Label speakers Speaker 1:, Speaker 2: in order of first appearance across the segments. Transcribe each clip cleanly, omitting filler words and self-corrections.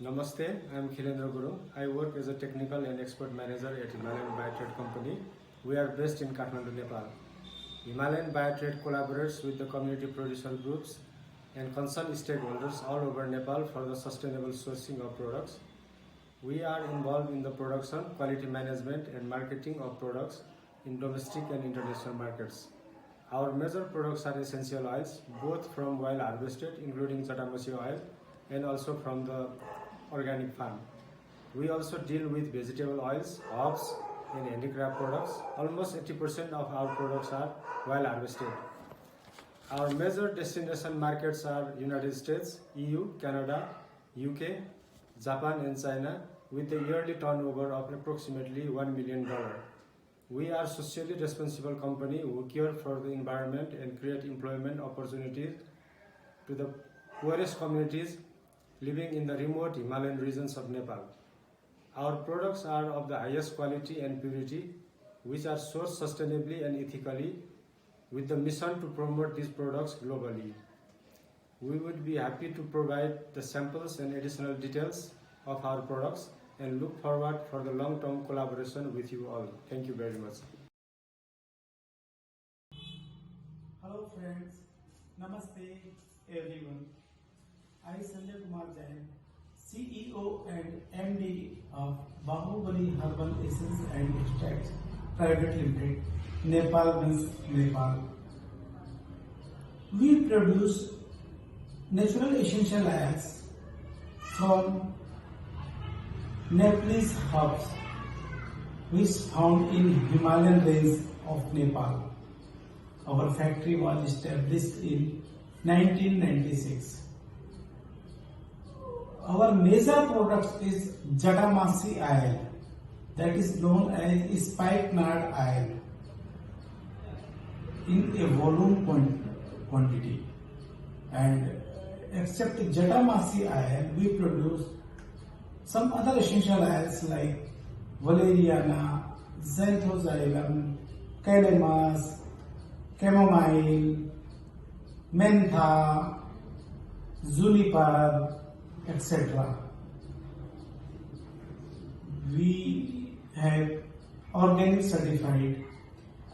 Speaker 1: Namaste, I am Khilendra Guru. I work as a technical and expert manager at Himalayan Biotrade Company. We are based in Kathmandu, Nepal. Himalayan Biotrade collaborates with the community producer groups and concerned stakeholders all over Nepal for the sustainable sourcing of products. We are involved in the production, quality management and marketing of products in domestic and international markets. Our major products are essential oils, both from wild harvested, including Chatamasi oil, and also from the organic farm. We also deal with vegetable oils, herbs, and handicraft products. Almost 80% of our products are wild harvested. Our major destination markets are United States, EU, Canada, UK, Japan, and China, with a yearly turnover of approximately $1 million. We are a socially responsible company who care for the environment and create employment opportunities to the poorest communities living in the remote Himalayan regions of Nepal. Our products are of the highest quality and purity, which are sourced sustainably and ethically, with the mission to promote these products globally. We would be happy to provide the samples and additional details of our products and look forward for the long-term collaboration with you all. Thank you very much.
Speaker 2: Hello friends, Namaste everyone. I Sanjay Kumar Jain, CEO and MD of Bahubali Herbal Essence and Extracts Private Limited, Nepalganj, Nepal. We produce natural essential oils from Nepalese herbs, which found in Himalayan range of Nepal. Our factory was established in 1996. Our major product is Jatamasi oil, that is known as spikenard oil, in a volume quantity. And except Jatamasi oil, we produce some other essential oils like valeriana, xanthoxylum, calamus, chamomile, mentha, juniper, etc. We have organic certified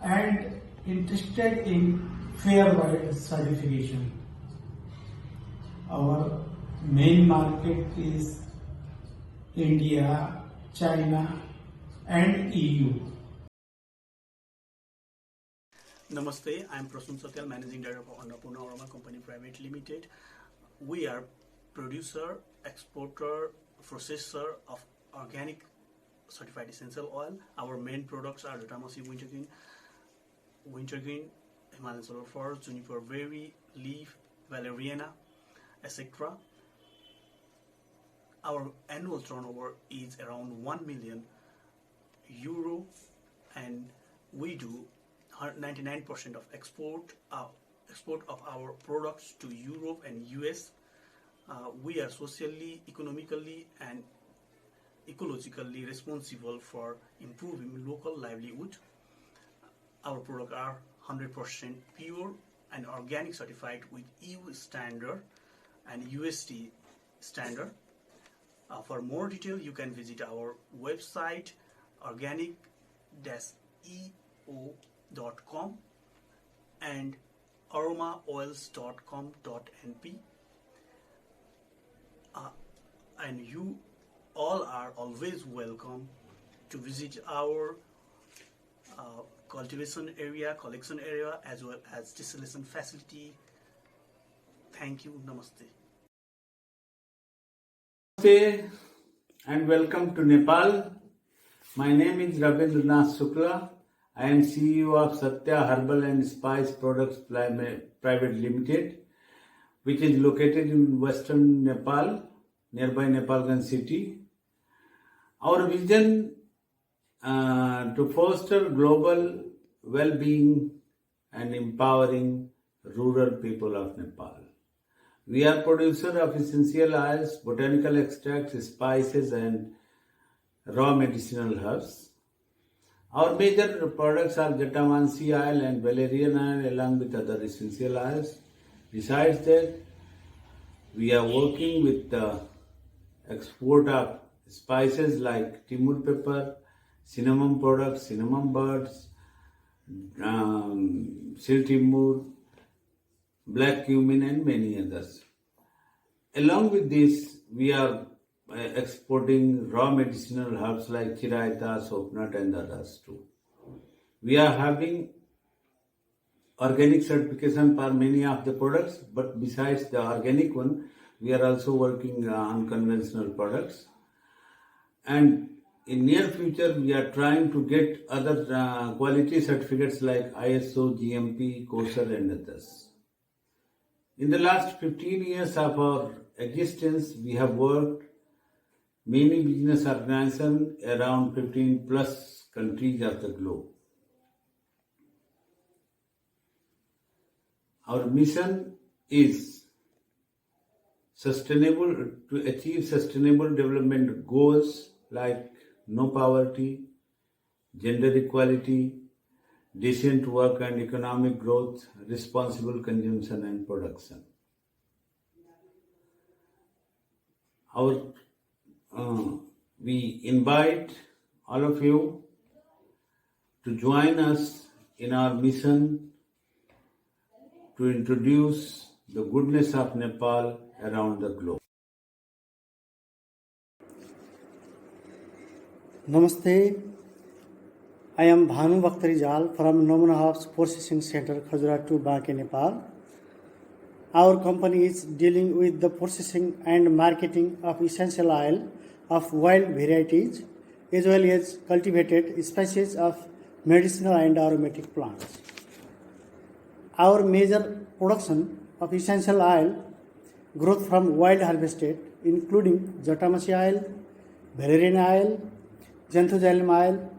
Speaker 2: and interested in Fairwide certification. Our main market is India, China and EU.
Speaker 3: Namaste, I am Prasun Satyal, Managing Director of Annapurna Aroma Company Private Limited. We are producer, exporter, processor of organic certified essential oil. Our main products are Jatamasi wintergreen, Himalayan sulfur, juniper berry, leaf, valeriana, etc. Our annual turnover is around 1 million euro, and we do 99% of export of our products to Europe and US. We are socially, economically, and ecologically responsible for improving local livelihood. Our products are 100% pure and organic certified with EU standard and USD standard. For more detail, you can visit our website organic-eo.com and aromaoils.com.np. And you all are always welcome to visit our cultivation area, collection area, as well as distillation facility. Thank you. Namaste.
Speaker 4: Namaste and welcome to Nepal. My name is Ravindranath Shukla. I am CEO of Satya Herbal and Spice Products Private Limited, which is located in western Nepal, nearby Nepalganj city. Our vision to foster global well-being and empowering rural people of Nepal. We are producer of essential oils, botanical extracts, spices and raw medicinal herbs. Our major products are Jatamasi oil and valeriana oil along with other essential oils. Besides that, we are working with export of spices like Timur pepper, cinnamon products, cinnamon buds, sil timur, black cumin, and many others. Along with this, we are exporting raw medicinal herbs like chiraita, soapnut, and others too. We are having organic certification for many of the products, but besides the organic one, we are also working on conventional products. And in near future, we are trying to get other quality certificates like ISO, GMP, kosher, and others. In the last 15 years of our existence, we have worked many business organizations around 15 plus countries of the globe. Our mission is to achieve sustainable development goals like no poverty, gender equality, decent work and economic growth, responsible consumption and production. We invite all of you to join us in our mission to introduce the goodness of Nepal around the globe.
Speaker 5: Namaste. I am Bhanu Bakhtarijal from Nomana House Processing Center, Khajuraho, Banke, Nepal. Our company is dealing with the processing and marketing of essential oil of wild varieties as well as cultivated species of medicinal and aromatic plants. Our major production of essential oil growth from wild harvested including Jatamasi oil, valerian oil, xanthozylum oil.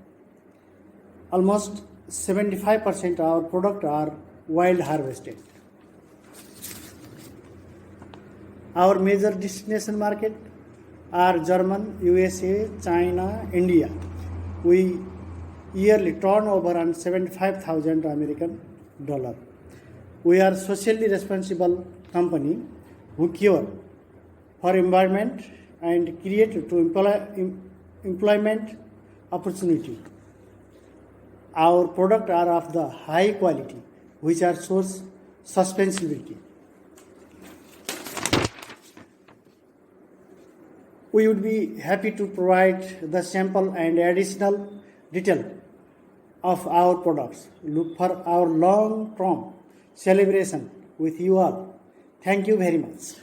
Speaker 5: Almost 75% of our product are wild harvested. Our major destination market are German, USA, China, India. We yearly turn over on 75,000 American dollar. We are socially responsible company who care for environment and create to employment opportunity. Our products are of the high quality, which are source sustainability. We would be happy to provide the sample and additional detail of our products. Look for our long-term celebration with you all. Thank you very much.